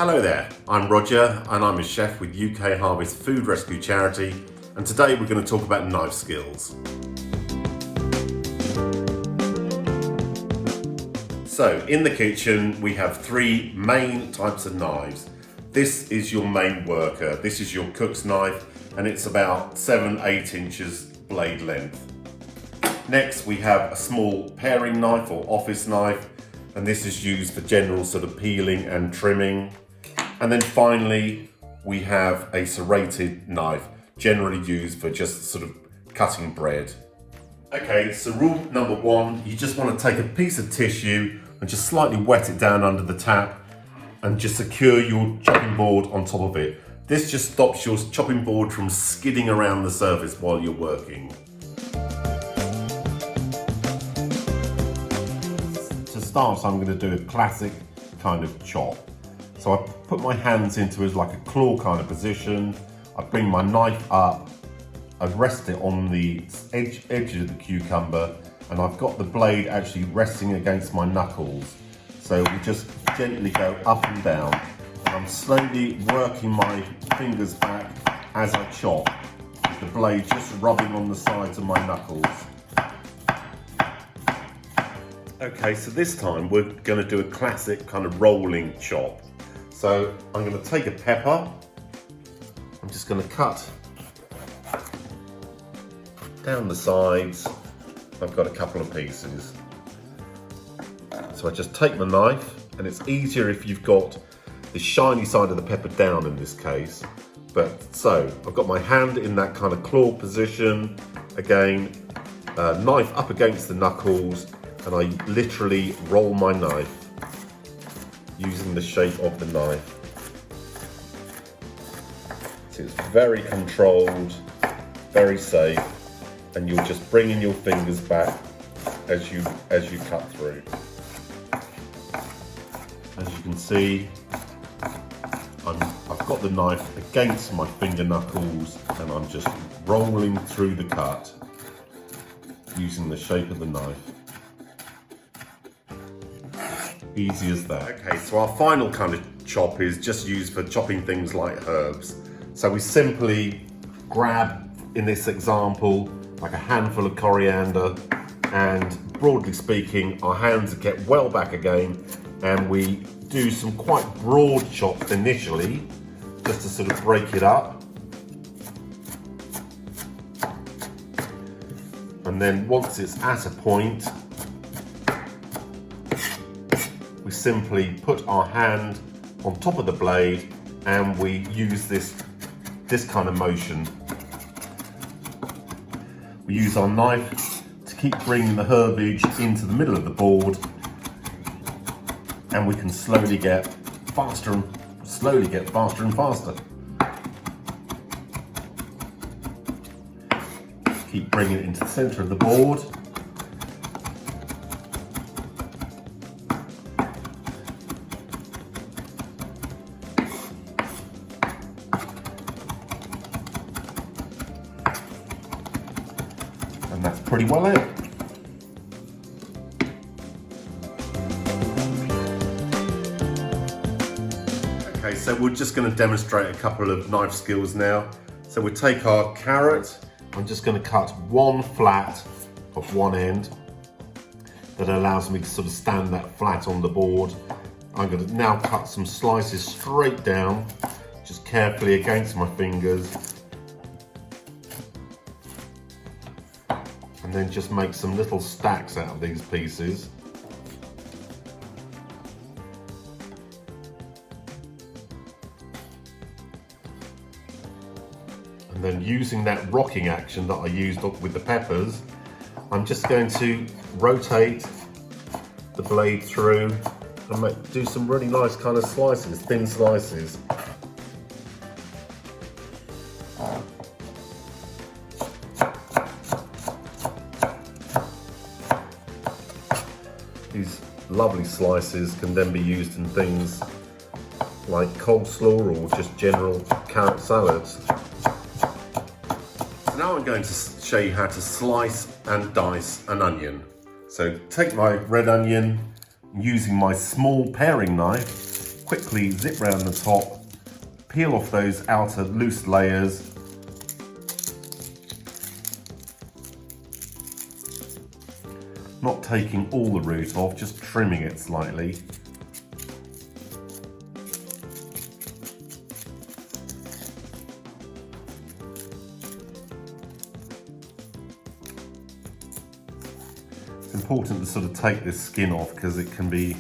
Hello there, I'm Roger and I'm a chef with UKHarvest food rescue charity, and today we're going to talk about knife skills. So in the kitchen we have three main types of knives. This is your main worker, this is your cook's knife, and it's about 7-8 inches blade length. Next we have a small paring knife or office knife, and this is used for general sort of peeling and trimming. And then finally, we have a serrated knife, generally used for just sort of cutting bread. Okay, so rule number one, you just want to take a piece of tissue and just slightly wet it down under the tap and just secure your chopping board on top of it. This just stops your chopping board from skidding around the surface while you're working. To start, I'm going to do a classic kind of chop. So I put my hands into it like a claw kind of position. I bring my knife up, I rest it on the edge of the cucumber, and I've got the blade actually resting against my knuckles. So we just gently go up and down, and I'm slowly working my fingers back as I chop, with the blade just rubbing on the sides of my knuckles. Okay, so this time we're going to do a classic kind of rolling chop. So I'm going to take a pepper, I'm just going to cut down the sides. I've got a couple of pieces. So I just take my knife, and it's easier if you've got the shiny side of the pepper down in this case. But so I've got my hand in that kind of claw position, again, knife up against the knuckles, and I literally roll my knife using the shape of the knife. So it's very controlled, very safe, and you're just bringing your fingers back as you cut through. As you can see, I've got the knife against my finger knuckles, and I'm just rolling through the cut using the shape of the knife. Easy as that. Okay, so our final kind of chop is just used for chopping things like herbs. So we simply grab, in this example, like a handful of coriander, and broadly speaking, our hands get well back again, and we do some quite broad chops initially, just to sort of break it up. And then once it's at a point, we simply put our hand on top of the blade, and we use this kind of motion. We use our knife to keep bringing the herbage into the middle of the board, and we can slowly get faster and faster. Keep bringing it into the center of the board. And that's pretty well it. Okay, so we're just going to demonstrate a couple of knife skills now. So we'll take our carrot. I'm just going to cut one flat of one end. That allows me to sort of stand that flat on the board. I'm going to now cut some slices straight down, just carefully against my fingers. And then just make some little stacks out of these pieces. And then using that rocking action that I used with the peppers, I'm just going to rotate the blade through and do some really nice kind of slices, thin slices. These lovely slices can then be used in things like coleslaw or just general carrot salads. So now I'm going to show you how to slice and dice an onion. So take my red onion, using my small paring knife, quickly zip round the top, peel off those outer loose layers. Not taking all the root off, just trimming it slightly. It's important to sort of take this skin off because it can be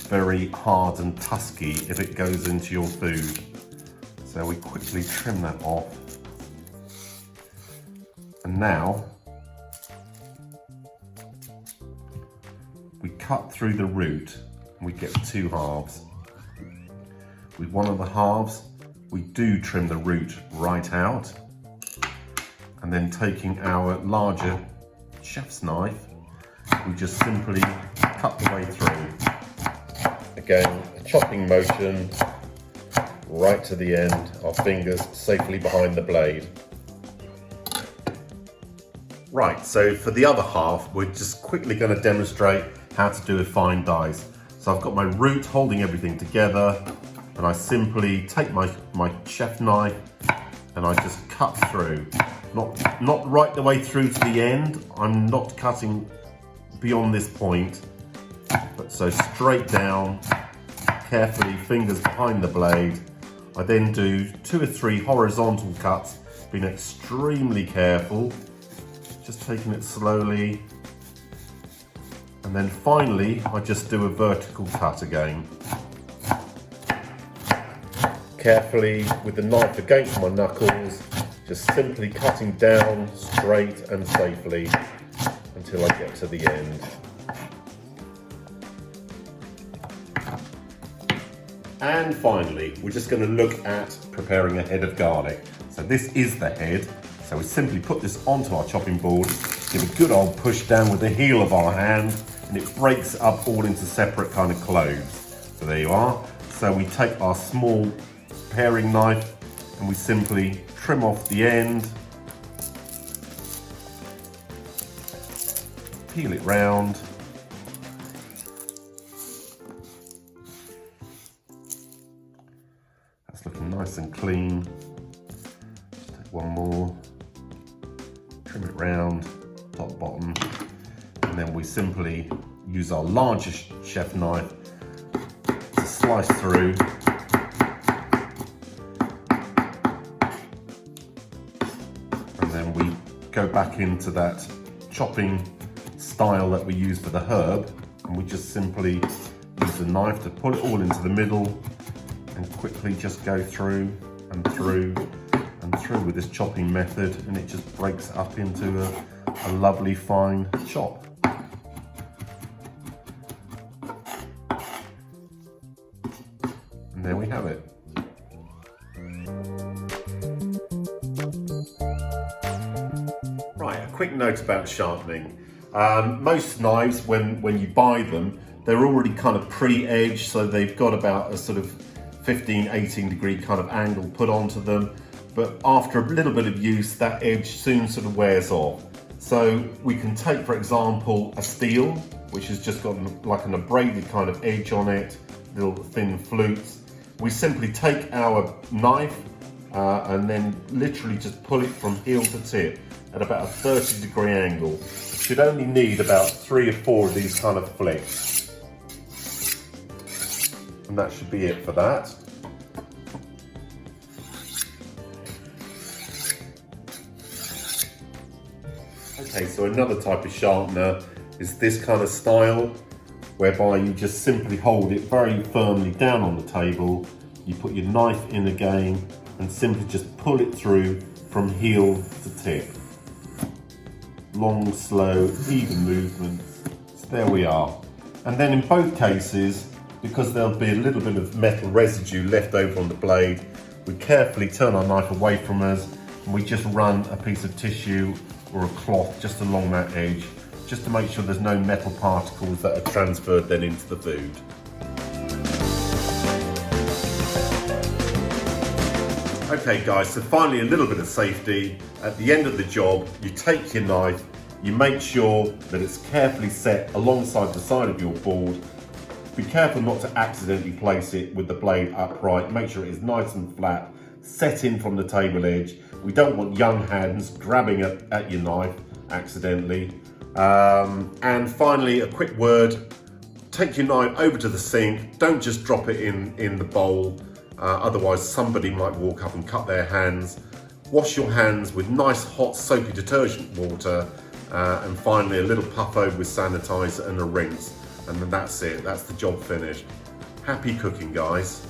very hard and tusky if it goes into your food. So we quickly trim that off. And now we cut through the root and we get two halves. With one of the halves, we do trim the root right out. And then taking our larger chef's knife, we just simply cut the way through. Again, a chopping motion right to the end, our fingers safely behind the blade. Right, so for the other half, we're just quickly going to demonstrate how to do a fine dice. So I've got my root holding everything together, and I simply take my chef knife and I just cut through. Not right the way through to the end. I'm not cutting beyond this point, but so straight down, carefully, fingers behind the blade. I then do 2 or 3 horizontal cuts, being extremely careful, just taking it slowly. And then finally, I just do a vertical cut again. Carefully, with the knife against my knuckles, just simply cutting down straight and safely until I get to the end. And finally, we're just going to look at preparing a head of garlic. So this is the head. So we simply put this onto our chopping board, give a good old push down with the heel of our hand, and it breaks it up all into separate kind of cloves. So there you are. So we take our small paring knife and we simply trim off the end, peel it round, that's looking nice and clean. Just take one more, trim it round, top, bottom, and then we simply use our larger chef knife to slice through. And then we go back into that chopping style that we use for the herb, and we just simply use the knife to pull it all into the middle and quickly just go through and through and through with this chopping method, and it just breaks it up into a lovely fine chop. And there we have it. Right, a quick note about sharpening. Most knives, when you buy them, they're already kind of pre-edged, so they've got about a sort of 15-18 degree kind of angle put onto them. But after a little bit of use, that edge soon sort of wears off. So we can take, for example, a steel, which has just got like an abraded kind of edge on it, little thin flutes. We simply take our knife and then literally just pull it from heel to tip at about a 30-degree angle. Should only need about 3 or 4 of these kind of flicks. And that should be it for that. Okay, so another type of sharpener is this kind of style, whereby you just simply hold it very firmly down on the table, you put your knife in again, and simply just pull it through from heel to tip. Long, slow, even movements. So there we are. And then in both cases, because there'll be a little bit of metal residue left over on the blade, we carefully turn our knife away from us and we just run a piece of tissue or a cloth just along that edge, just to make sure there's no metal particles that are transferred then into the food. Okay guys, so finally a little bit of safety. At the end of the job, you take your knife, you make sure that it's carefully set alongside the side of your board, Be careful not to accidentally place it with the blade upright. Make sure it is nice and flat, set in from the table edge. We don't want young hands grabbing at your knife accidentally. And finally, a quick word. Take your knife over to the sink. Don't just drop it in the bowl. Otherwise, somebody might walk up and cut their hands. Wash your hands with nice hot soapy detergent water. And finally, a little puff over with sanitizer and a rinse. And then that's it. That's the job finished. Happy cooking, guys.